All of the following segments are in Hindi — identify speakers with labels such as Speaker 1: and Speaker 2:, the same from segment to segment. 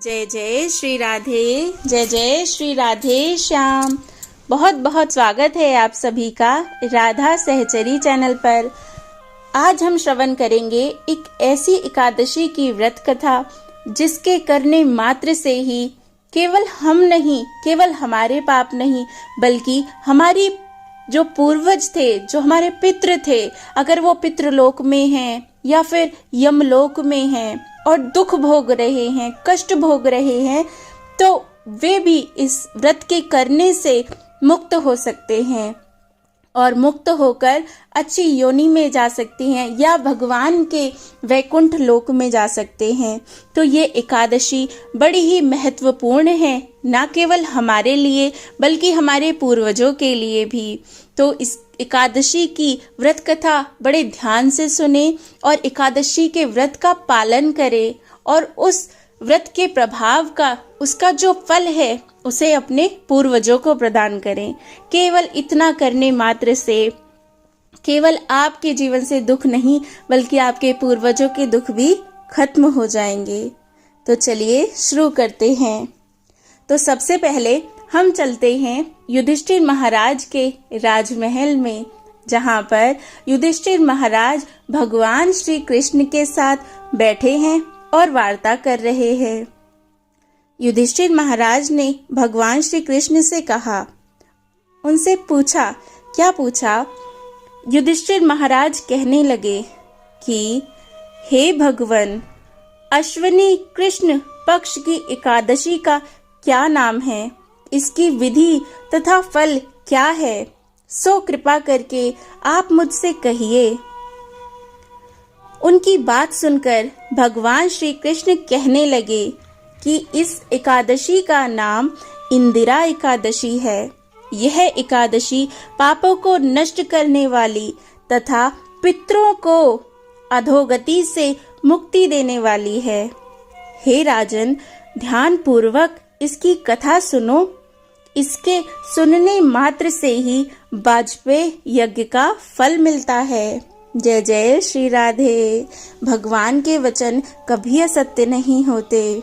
Speaker 1: जय जय श्री राधे, जय जय श्री राधे श्याम। बहुत बहुत स्वागत है आप सभी का राधा सहचरी चैनल पर। आज हम श्रवण करेंगे एक ऐसी एकादशी की व्रत कथा जिसके करने मात्र से ही केवल हम नहीं, केवल हमारे पाप नहीं, बल्कि हमारी जो पूर्वज थे, जो हमारे पितृ थे, अगर वो पितृलोक में हैं या फिर यमलोक में हैं और दुख भोग रहे हैं, कष्ट भोग रहे हैं, तो वे भी इस व्रत के करने से मुक्त हो सकते हैं और मुक्त होकर अच्छी योनि में जा सकते हैं या भगवान के वैकुंठ लोक में जा सकते हैं। तो ये एकादशी बड़ी ही महत्वपूर्ण है, ना केवल हमारे लिए बल्कि हमारे पूर्वजों के लिए भी। तो इस एकादशी की व्रत कथा बड़े ध्यान से सुने और एकादशी के व्रत का पालन करें और उस व्रत के प्रभाव का, उसका जो फल है, उसे अपने पूर्वजों को प्रदान करें। केवल इतना करने मात्र से केवल आपके जीवन से दुख नहीं बल्कि आपके पूर्वजों के दुख भी खत्म हो जाएंगे। तो चलिए शुरू करते हैं। तो सबसे पहले हम चलते हैं युधिष्ठिर महाराज के राजमहल में, जहाँ पर युधिष्ठिर महाराज भगवान श्री कृष्ण के साथ बैठे हैं और वार्ता कर रहे हैं। युधिष्ठिर महाराज ने भगवान श्री कृष्ण से कहा, उनसे पूछा। क्या पूछा? युधिष्ठिर महाराज कहने लगे कि हे भगवान, अश्विनी कृष्ण पक्ष की एकादशी का क्या नाम है? इसकी विधि तथा फल क्या है? सो कृपा करके आप मुझसे कहिए। उनकी बात सुनकर भगवान श्री कृष्ण कहने लगे कि इस एकादशी का नाम इंदिरा एकादशी है। यह एकादशी पापों को नष्ट करने वाली तथा पितरों को अधोगति से मुक्ति देने वाली है। हे राजन, ध्यान पूर्वक इसकी कथा सुनो। इसके सुनने मात्र से ही वाजपेय यज्ञ का फल मिलता है। जय जय श्री राधे। भगवान के वचन कभी असत्य नहीं होते।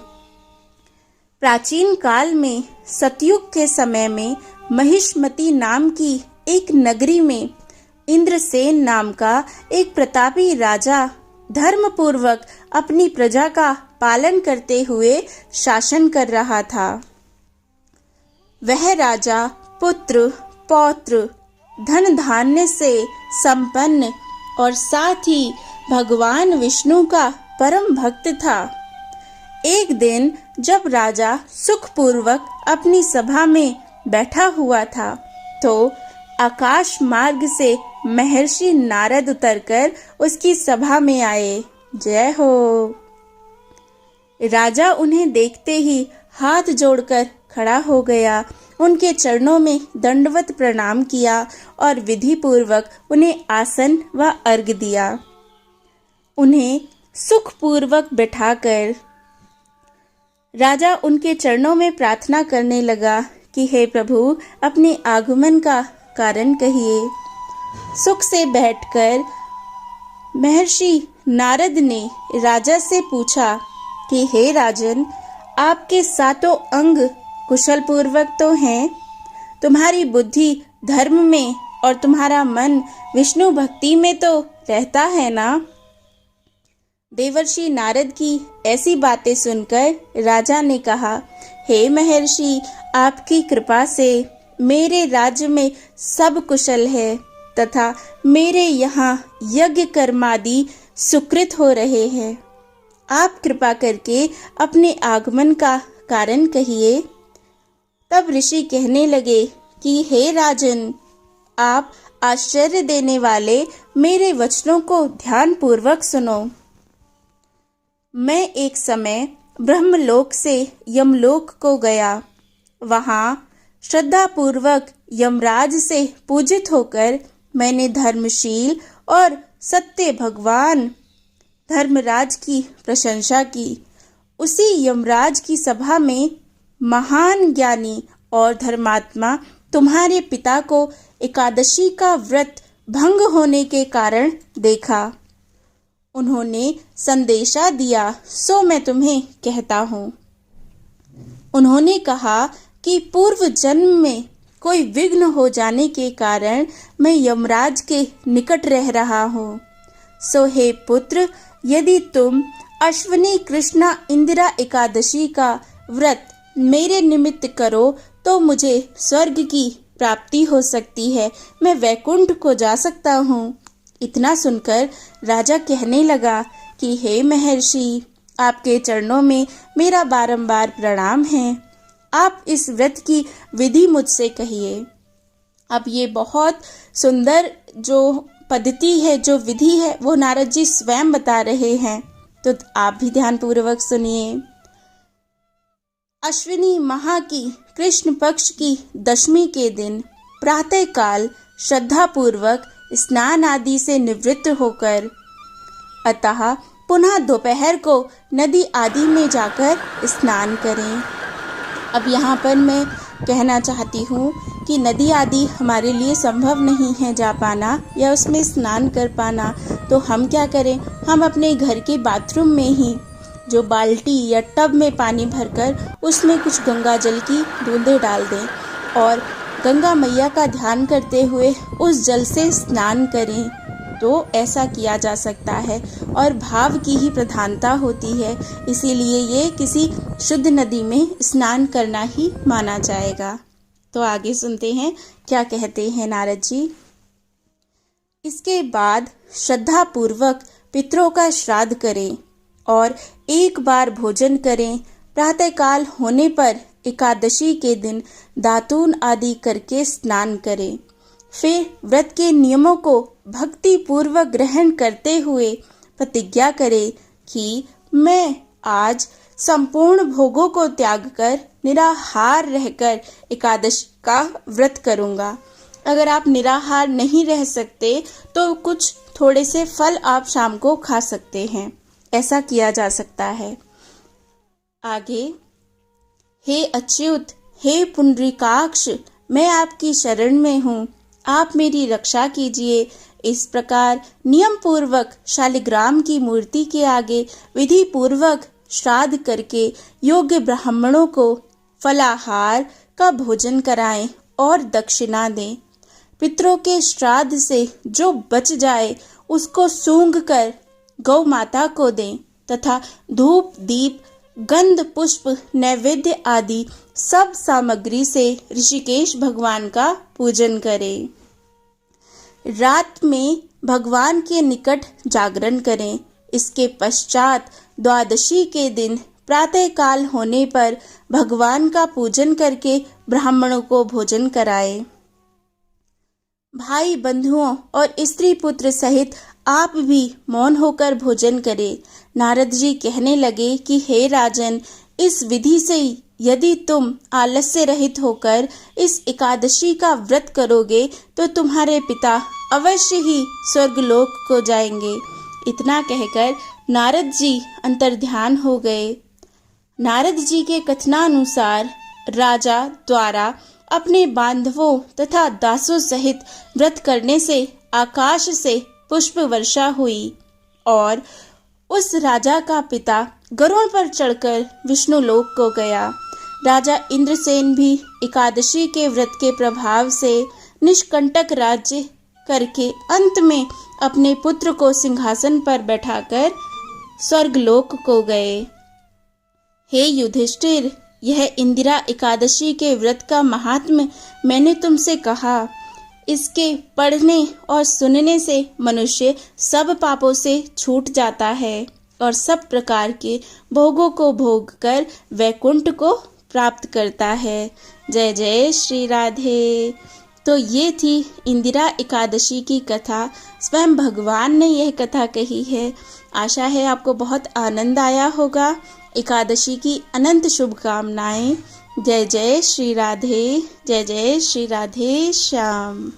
Speaker 1: प्राचीन काल में सतयुग के समय में महिष्मती नाम की एक नगरी में इंद्रसेन नाम का एक प्रतापी राजा धर्म पूर्वक अपनी प्रजा का पालन करते हुए शासन कर रहा था। वह राजा पुत्र पौत्र धन धान्य से संपन्न और साथ ही भगवान विष्णु का परम भक्त था। एक दिन जब राजा सुखपूर्वक अपनी सभा में बैठा हुआ था, तो आकाश मार्ग से महर्षि नारद उतरकर उसकी सभा में आए। जय हो। राजा उन्हें देखते ही हाथ जोड़कर खड़ा हो गया, उनके चरणों में दंडवत प्रणाम किया और विधि पूर्वक उन्हें आसन व अर्घ दिया। उन्हें सुखपूर्वक बैठाकर राजा उनके चरणों में प्रार्थना करने लगा कि हे प्रभु, अपने आगमन का कारण कहिए। सुख से बैठकर महर्षि नारद ने राजा से पूछा कि हे राजन, आपके सातों अंग कुशल पूर्वक तो हैं? तुम्हारी बुद्धि धर्म में और तुम्हारा मन विष्णु भक्ति में तो रहता है ना? देवर्षि नारद की ऐसी बातें सुनकर राजा ने कहा, हे महर्षि, आपकी कृपा से मेरे राज्य में सब कुशल है तथा मेरे यहाँ यज्ञ कर्मादि सुकृत हो रहे हैं। आप कृपा करके अपने आगमन का कारण कहिए। तब ऋषि कहने लगे कि हे राजन, आप आश्चर्य देने वाले मेरे वचनों को ध्यान पूर्वक सुनो। मैं एक समय ब्रह्मलोक से यमलोक को गया। वहाँ श्रद्धा पूर्वक यमराज से पूजित होकर मैंने धर्मशील और सत्य भगवान धर्मराज की प्रशंसा की। उसी यमराज की सभा में महान ज्ञानी और धर्मात्मा तुम्हारे पिता को एकादशी का व्रत भंग होने के कारण देखा। उन्होंने संदेशा दिया, सो मैं तुम्हें कहता हूँ। उन्होंने कहा कि पूर्व जन्म में कोई विघ्न हो जाने के कारण मैं यमराज के निकट रह रहा हूँ। सो हे पुत्र, यदि तुम अश्विनी कृष्णा इंदिरा एकादशी का व्रत मेरे निमित्त करो तो मुझे स्वर्ग की प्राप्ति हो सकती है, मैं वैकुंठ को जा सकता हूँ। इतना सुनकर राजा कहने लगा कि हे महर्षि, आपके चरणों में मेरा बारंबार प्रणाम है। आप इस व्रत की विधि मुझसे कहिए। अब ये बहुत सुंदर जो पद्धति है, जो विधि है, वो नारद जी स्वयं बता रहे हैं, तो आप भी ध्यानपूर्वक सुनिए। अश्विनी माह की कृष्ण पक्ष की दशमी के दिन प्रातः काल श्रद्धा पूर्वक स्नान आदि से निवृत्त होकर अतः पुनः दोपहर को नदी आदि में जाकर स्नान करें। अब यहाँ पर मैं कहना चाहती हूँ कि नदी आदि हमारे लिए संभव नहीं है जा पाना या उसमें स्नान कर पाना, तो हम क्या करें, हम अपने घर के बाथरूम में ही जो बाल्टी या टब में पानी भरकर उसमें कुछ गंगा जल की बूंदें डाल दें और गंगा मैया का ध्यान करते हुए उस जल से स्नान करें, तो ऐसा किया जा सकता है। और भाव की ही प्रधानता होती है, इसीलिए ये किसी शुद्ध नदी में स्नान करना ही माना जाएगा। तो आगे सुनते हैं क्या कहते हैं नारद जी। इसके बाद श्रद्धा पूर्वक पितरों का श्राद्ध करें और एक बार भोजन करें। प्रातःकाल होने पर एकादशी के दिन दातून आदि करके स्नान करें। फिर व्रत के नियमों को भक्ति पूर्वक ग्रहण करते हुए प्रतिज्ञा करें कि मैं आज संपूर्ण भोगों को त्याग कर निराहार रहकर एकादशी का व्रत करूंगा। अगर आप निराहार नहीं रह सकते तो कुछ थोड़े से फल आप शाम को खा सकते हैं, ऐसा किया जा सकता है। आगे, हे अच्युत, हे पुंडरीकाक्ष, मैं आपकी शरण में हूँ, आप मेरी रक्षा कीजिए। इस प्रकार नियम पूर्वक शालिग्राम की मूर्ति के आगे विधि पूर्वक श्राद्ध करके योग्य ब्राह्मणों को फलाहार का भोजन कराएं और दक्षिणा दें। पितरों के श्राद्ध से जो बच जाए उसको सूंघ कर गौ माता को दें तथा धूप, दीप, गंध, पुष्प, नैवेद्य आदि सब सामग्री से ऋषिकेश भगवान का पूजन करें। रात में भगवान के निकट जागरण करें। इसके पश्चात द्वादशी के दिन प्रातः काल होने पर भगवान का पूजन करके ब्राह्मणों को भोजन कराएं। भाई बंधुओं और स्त्री पुत्र सहित आप भी मौन होकर भोजन करें। नारद जी कहने लगे कि हे राजन, इस विधि से यदि तुम आलस्य रहित होकर इस एकादशी का व्रत करोगे तो तुम्हारे पिता अवश्य ही स्वर्गलोक को जाएंगे। इतना कहकर नारद जी अंतर्ध्यान हो गए। नारद जी के कथनानुसार राजा द्वारा अपने बांधवों तथा दासों सहित व्रत करने से आकाश से पुष्प वर्षा हुई और उस राजा का पिता गरुड़ पर चढ़कर विष्णु लोक को गया। राजा इंद्रसेन भी एकादशी के व्रत के प्रभाव से निष्कंटक राज्य करके अंत में अपने पुत्र को सिंहासन पर बैठाकर स्वर्गलोक को गए। हे युधिष्ठिर, यह इंदिरा एकादशी के व्रत का महात्म्य मैंने तुमसे कहा। इसके पढ़ने और सुनने से मनुष्य सब पापों से छूट जाता है और सब प्रकार के भोगों को भोग कर वैकुंठ को प्राप्त करता है। जय जय श्री राधे। तो ये थी इंदिरा एकादशी की कथा। स्वयं भगवान ने यह कथा कही है। आशा है आपको बहुत आनंद आया होगा। एकादशी की अनंत शुभकामनाएं। जय जय श्री राधे, जय जय श्री राधे श्याम।